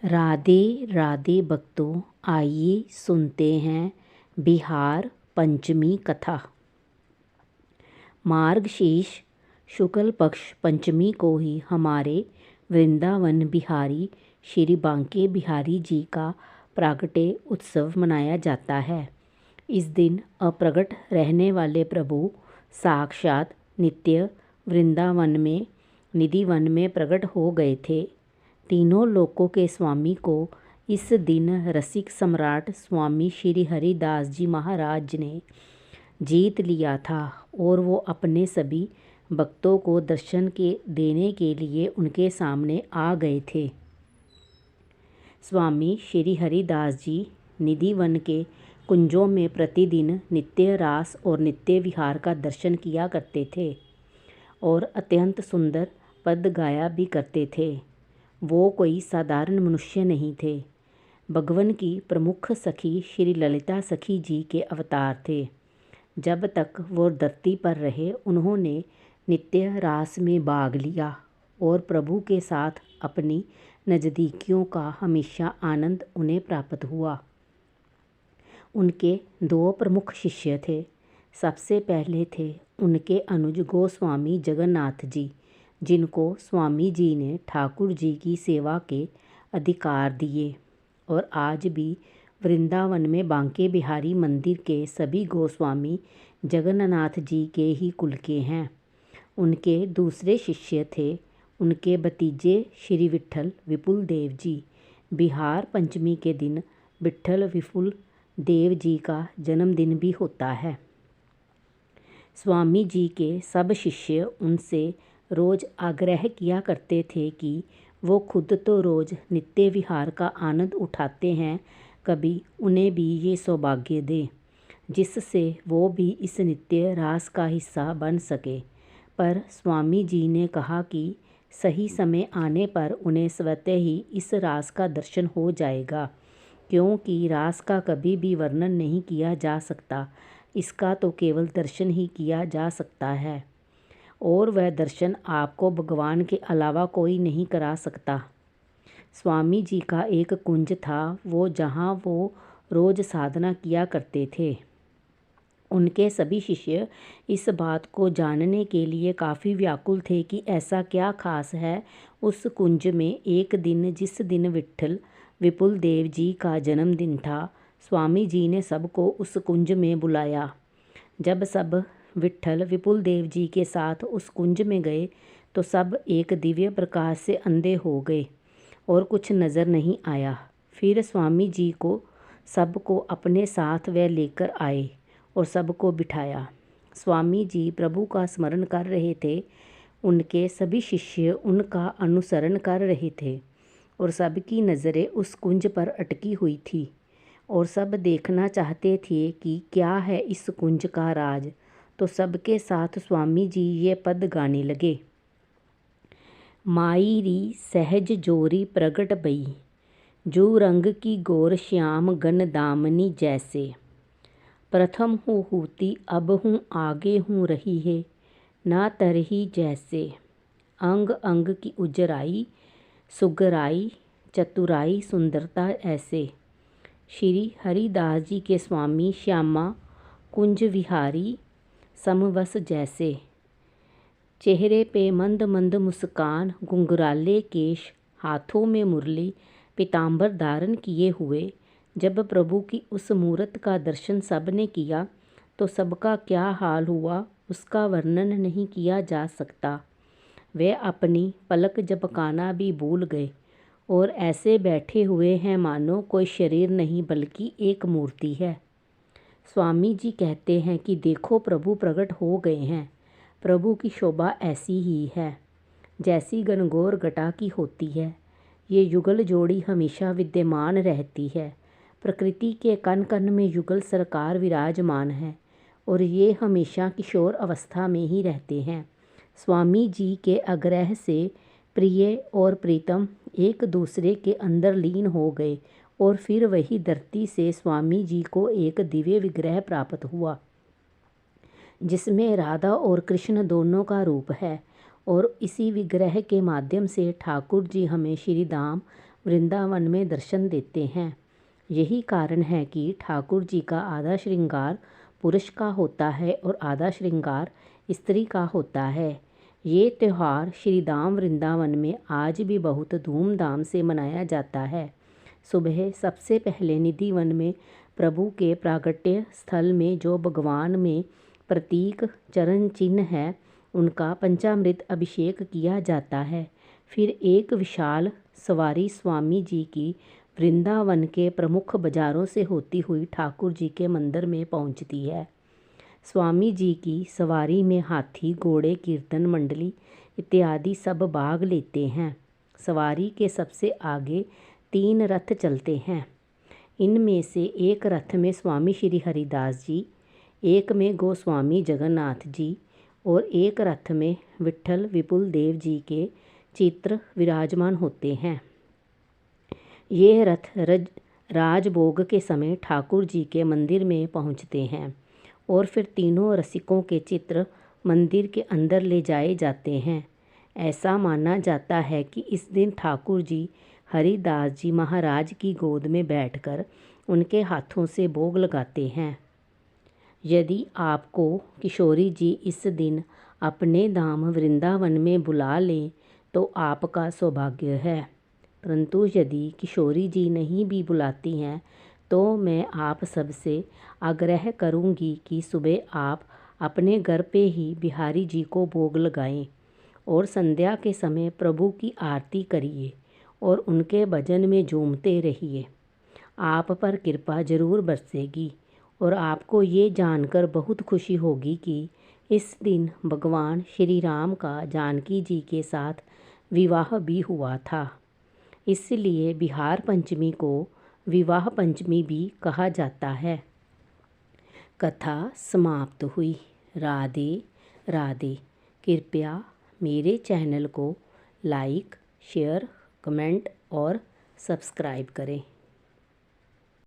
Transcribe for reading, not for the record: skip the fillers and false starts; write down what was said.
राधे राधे भक्तों, आइए सुनते हैं बिहार पंचमी कथा। मार्गशीर्ष शुक्ल पक्ष पंचमी को ही हमारे वृंदावन बिहारी श्री बांके बिहारी जी का प्रागट्य उत्सव मनाया जाता है। इस दिन अप्रगट रहने वाले प्रभु साक्षात नित्य वृंदावन में निधिवन में प्रकट हो गए थे। तीनों लोकों के स्वामी को इस दिन रसिक सम्राट स्वामी श्री हरिदास जी महाराज ने जीत लिया था और वो अपने सभी भक्तों को दर्शन के देने के लिए उनके सामने आ गए थे। स्वामी श्री हरिदास जी निधिवन के कुंजों में प्रतिदिन नित्य रास और नित्य विहार का दर्शन किया करते थे और अत्यंत सुंदर पद गाया भी करते थे। वो कोई साधारण मनुष्य नहीं थे, भगवान की प्रमुख सखी श्री ललिता सखी जी के अवतार थे। जब तक वो धरती पर रहे उन्होंने नित्य रास में भाग लिया और प्रभु के साथ अपनी नज़दीकियों का हमेशा आनंद उन्हें प्राप्त हुआ। उनके दो प्रमुख शिष्य थे। सबसे पहले थे उनके अनुज गोस्वामी जगन्नाथ जी, जिनको स्वामी जी ने ठाकुर जी की सेवा के अधिकार दिए और आज भी वृंदावन में बांके बिहारी मंदिर के सभी गोस्वामी जगन्नाथ जी के ही कुल के हैं। उनके दूसरे शिष्य थे उनके भतीजे श्री विट्ठल विपुल देव जी। बिहार पंचमी के दिन विट्ठल विपुल देव जी का जन्मदिन भी होता है। स्वामी जी के सब शिष्य उनसे रोज़ आग्रह किया करते थे कि वो खुद तो रोज़ नित्य विहार का आनंद उठाते हैं, कभी उन्हें भी ये सौभाग्य दे जिससे वो भी इस नित्य रास का हिस्सा बन सके। पर स्वामी जी ने कहा कि सही समय आने पर उन्हें स्वतः ही इस रास का दर्शन हो जाएगा, क्योंकि रास का कभी भी वर्णन नहीं किया जा सकता, इसका तो केवल दर्शन ही किया जा सकता है और वह दर्शन आपको भगवान के अलावा कोई नहीं करा सकता। स्वामी जी का एक कुंज था वो जहाँ वो रोज़ साधना किया करते थे। उनके सभी शिष्य इस बात को जानने के लिए काफ़ी व्याकुल थे कि ऐसा क्या खास है उस कुंज में। एक दिन जिस दिन विट्ठल विपुल देव जी का जन्मदिन था, स्वामी जी ने सबको उस कुंज में बुलाया। जब सब विट्ठल विपुल देव जी के साथ उस कुंज में गए तो सब एक दिव्य प्रकाश से अंधे हो गए और कुछ नज़र नहीं आया। फिर स्वामी जी को सबको अपने साथ वे लेकर आए और सबको बिठाया। स्वामी जी प्रभु का स्मरण कर रहे थे। उनके सभी शिष्य उनका अनुसरण कर रहे थे और सबकी नज़रें उस कुंज पर अटकी हुई थी और सब देखना चाहते थे कि क्या है इस कुंज का राज। तो सबके साथ स्वामी जी ये पद गाने लगे। माई री सहज जोरी प्रगट बई, जो रंग की गोर श्याम गन दामनी जैसे। प्रथम हूँ हूती अब हूँ आगे हूँ रही है, ना तरही जैसे। अंग अंग की उजराई सुगराई चतुराई सुंदरता ऐसे। श्री हरिदास जी के स्वामी श्यामा कुंज विहारी समवस जैसे। चेहरे पे मंद मंद मुस्कान, घुंघराले केश, हाथों में मुरली पीताम्बर धारण किए हुए। जब प्रभु की उस मूरत का दर्शन सबने किया तो सबका क्या हाल हुआ उसका वर्णन नहीं किया जा सकता। वे अपनी पलक झपकाना भी भूल गए और ऐसे बैठे हुए हैं मानो कोई शरीर नहीं बल्कि एक मूर्ति है। स्वामी जी कहते हैं कि देखो प्रभु प्रकट हो गए हैं। प्रभु की शोभा ऐसी ही है जैसी घनघोर घटा की होती है। ये युगल जोड़ी हमेशा विद्यमान रहती है। प्रकृति के कण कण में युगल सरकार विराजमान है और ये हमेशा किशोर अवस्था में ही रहते हैं। स्वामी जी के आग्रह से प्रिय और प्रीतम एक दूसरे के अंदर लीन हो गए और फिर वही धरती से स्वामी जी को एक दिव्य विग्रह प्राप्त हुआ जिसमें राधा और कृष्ण दोनों का रूप है और इसी विग्रह के माध्यम से ठाकुर जी हमें श्री धाम वृंदावन में दर्शन देते हैं। यही कारण है कि ठाकुर जी का आधा श्रृंगार पुरुष का होता है और आधा श्रृंगार स्त्री का होता है। ये त्यौहार श्री धाम वृंदावन में आज भी बहुत धूमधाम से मनाया जाता है। सुबह सबसे पहले निधिवन में प्रभु के प्रागट्य स्थल में जो भगवान में प्रतीक चरण चिन्ह है उनका पंचामृत अभिषेक किया जाता है। फिर एक विशाल सवारी स्वामी जी की वृंदावन के प्रमुख बाजारों से होती हुई ठाकुर जी के मंदिर में पहुंचती है। स्वामी जी की सवारी में हाथी, घोड़े, कीर्तन मंडली इत्यादि सब भाग लेते हैं। सवारी के सबसे आगे 3 रथ चलते हैं। इनमें से एक रथ में स्वामी श्री हरिदास जी, एक में गोस्वामी जगन्नाथ जी और एक रथ में विट्ठल विपुल देव जी के चित्र विराजमान होते हैं। ये रथ राजभोग के समय ठाकुर जी के मंदिर में पहुंचते हैं और फिर तीनों रसिकों के चित्र मंदिर के अंदर ले जाए जाते हैं। ऐसा माना जाता है कि इस दिन ठाकुर जी हरिदास जी महाराज की गोद में बैठकर उनके हाथों से भोग लगाते हैं। यदि आपको किशोरी जी इस दिन अपने धाम वृंदावन में बुला लें तो आपका सौभाग्य है, परंतु यदि किशोरी जी नहीं भी बुलाती हैं तो मैं आप सबसे आग्रह करूंगी कि सुबह आप अपने घर पे ही बिहारी जी को भोग लगाएं और संध्या के समय प्रभु की आरती करिए और उनके भजन में झूमते रहिए। आप पर कृपा जरूर बरसेगी और आपको ये जानकर बहुत खुशी होगी कि इस दिन भगवान श्री राम का जानकी जी के साथ विवाह भी हुआ था। इसलिए बिहार पंचमी को विवाह पंचमी भी कहा जाता है। कथा समाप्त हुई। राधे राधे। कृपया मेरे चैनल को लाइक, शेयर, कमेंट और सब्सक्राइब करें।